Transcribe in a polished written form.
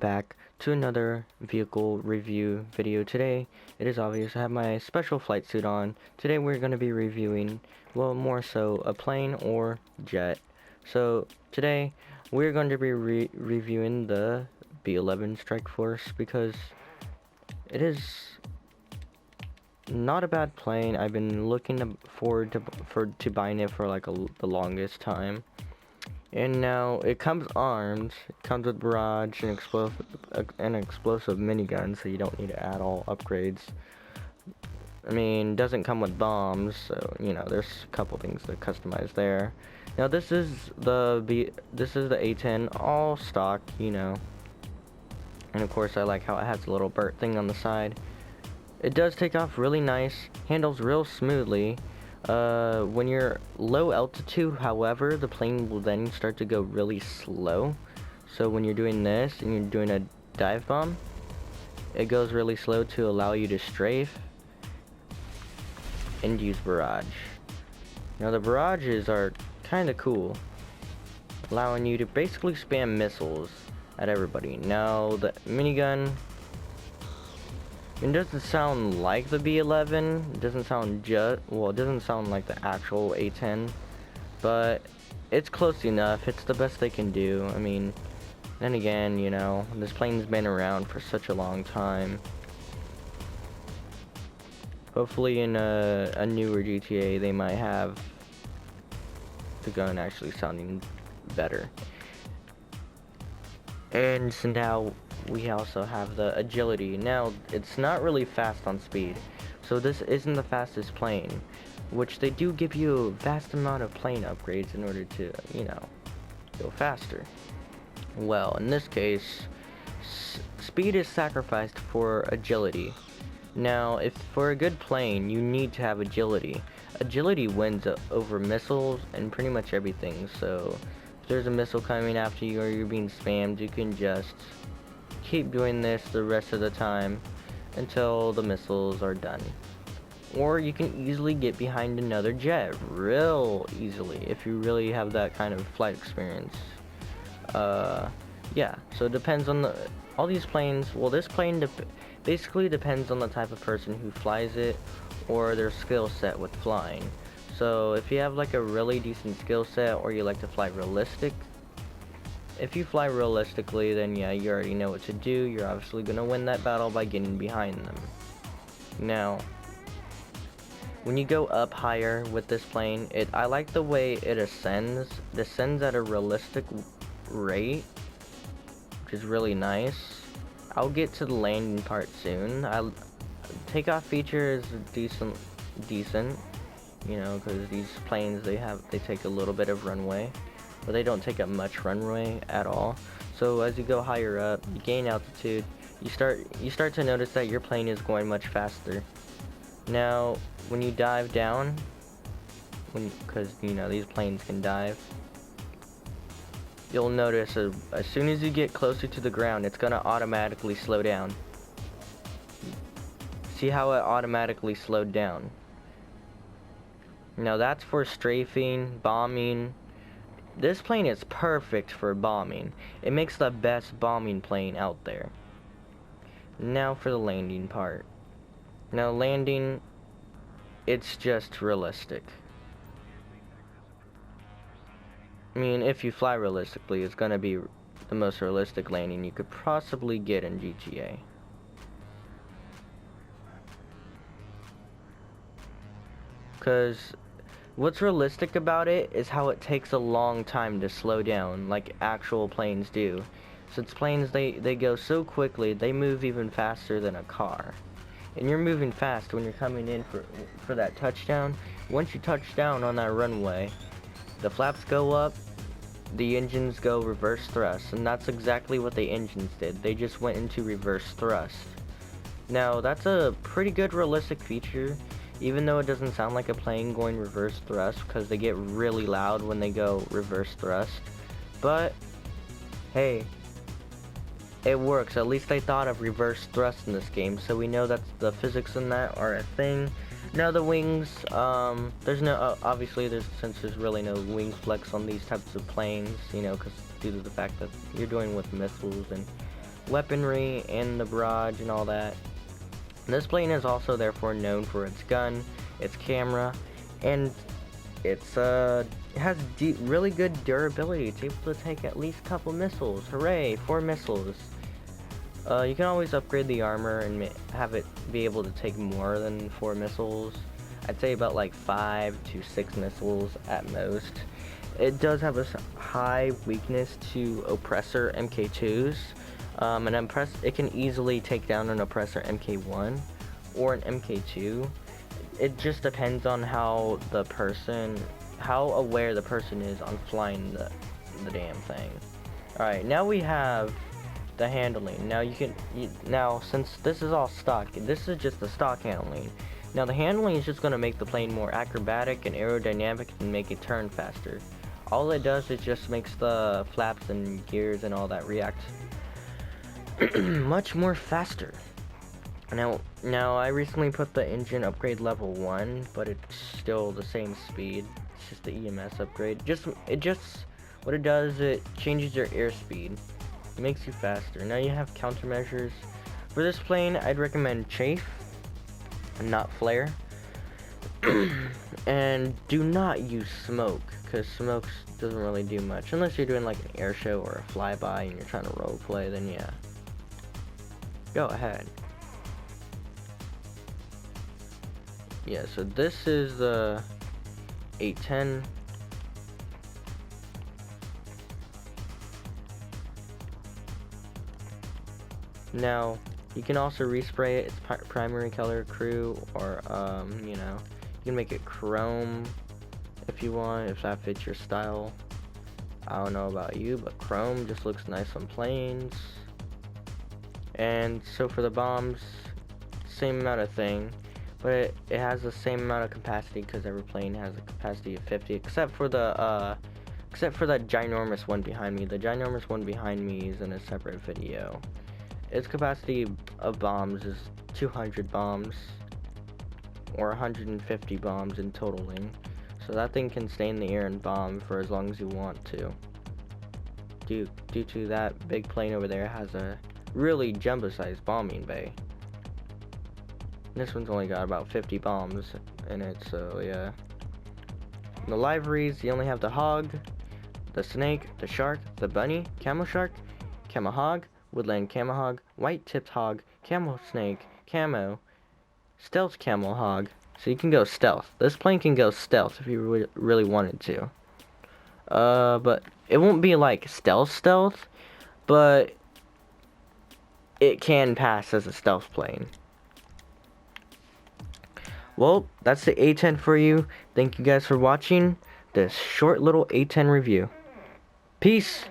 back to another vehicle review video. Today, it is obvious I have my special flight suit on. Today we're going to be reviewing, well, more so a plane or jet. So today we're going to be reviewing the B-11 Strike Force because it is not a bad plane. I've been looking forward to buying it for like the longest time. And now it comes armed. It comes with barrage and explosive minigun, so you don't need to add all upgrades. I mean, doesn't come with bombs, so you know there's a couple things to customize there. Now this is the A-10, all stock, you know. And of course I like how it has a little burst thing on the side. It does take off really nice, handles real smoothly. When you're low altitude, however, the plane will then start to go really slow. So when you're doing this and you're doing a dive bomb, it goes really slow to allow you to strafe and use barrage. Now the barrages are kind of cool, allowing you to basically spam missiles at everybody. Now the minigun, it doesn't sound like the B-11. It doesn't sound it doesn't sound like the actual A-10, but it's close enough. It's the best they can do. I mean, then again, you know, this plane's been around for such a long time. Hopefully in a newer GTA they might have the gun actually sounding better. And so now we also have the agility. Now it's not really fast on speed, so this isn't the fastest plane, which they do give you a vast amount of plane upgrades in order to, you know, go faster. Well, in this case, speed is sacrificed for agility. Now if for a good plane you need to have agility. Agility wins over missiles and pretty much everything. So if there's a missile coming after you or you're being spammed, you can just keep doing this the rest of the time until the missiles are done. Or you can easily get behind another jet real easily if you really have that kind of flight experience. Yeah, so it depends on all these planes. Well, this plane basically depends on the type of person who flies it or their skill set with flying. So if you have like a really decent skill set or you like to fly realistic, if you fly realistically, then yeah, you already know what to do. You're obviously gonna win that battle by getting behind them. Now, when you go up higher with this plane, I like the way it ascends. It ascends at a realistic rate, which is really nice. I'll get to the landing part soon. Takeoff feature is decent, you know, because these planes they take a little bit of runway, but they don't take up much runway at all. So as you go higher up, you gain altitude, you start to notice that your plane is going much faster. Now when you dive down, because you know these planes can dive, you'll notice as soon as you get closer to the ground, it's gonna automatically slow down. See how it automatically slowed down? Now that's for strafing, bombing. This plane is perfect for bombing. It makes the best bombing plane out there. Now for the landing part. Now landing, it's just realistic. I mean, if you fly realistically, it's gonna be the most realistic landing you could possibly get in GTA. Because what's realistic about it is how it takes a long time to slow down, like actual planes do. Since planes, they go so quickly, they move even faster than a car. And you're moving fast when you're coming in for that touchdown. Once you touch down on that runway, the flaps go up, the engines go reverse thrust, and that's exactly what the engines did. They just went into reverse thrust. Now that's a pretty good realistic feature, even though it doesn't sound like a plane going reverse thrust because they get really loud when they go reverse thrust. But hey, it works. At least they thought of reverse thrust in this game, so we know that the physics in that are a thing. Now the wings, there's no, obviously since there's really no wing flex on these types of planes, you know, because due to the fact that you're doing with missiles and weaponry and the barrage and all that. This plane is also therefore known for its gun, its camera, and it has really good durability. It's able to take at least a couple missiles. Hooray, 4 missiles. You can always upgrade the armor and have it be able to take more than 4 missiles. I'd say about like 5 to 6 missiles at most. It does have a high weakness to oppressor MK2s. It can easily take down an oppressor MK1 or an MK2. It just depends on how aware the person is on flying the damn thing. Alright, now we have the handling. Now since this is all stock, this is just the stock handling. Now the handling is just going to make the plane more acrobatic and aerodynamic and make it turn faster. All it does is just makes the flaps and gears and all that react much more faster. Now I recently put the engine upgrade level 1, but it's still the same speed. It's just the EMS upgrade. What it does, it changes your airspeed. It makes you faster. Now you have countermeasures. For this plane, I'd recommend chafe and not flare. And do not use smoke, because smoke doesn't really do much unless you're doing like an air show or a flyby and you're trying to role play. Then yeah, go ahead. Yeah, so this is the A-10. Now you can also respray it. Its primary color crew, or you can make it chrome if you want, if that fits your style. I don't know about you, but chrome just looks nice on planes. And so for the bombs, same amount of thing, but it has the same amount of capacity because every plane has a capacity of 50, except for that ginormous one behind me. The ginormous one behind me is in a separate video. Its capacity of bombs is 200 bombs, or 150 bombs in totaling. So that thing can stay in the air and bomb for as long as you want to. Due to that big plane over there has a really jumbo-sized bombing bay. This one's only got about 50 bombs in it, so yeah. The liveries, you only have the hog, the snake, the shark, the bunny, camo shark, camo hog, woodland camo hog, white tipped hog, camo snake, camo, stealth camo hog. So you can go stealth. This plane can go stealth if you really wanted to. But it won't be like stealth, but it can pass as a stealth plane. Well, that's the A-10 for you. Thank you guys for watching this short little A-10 review. Peace!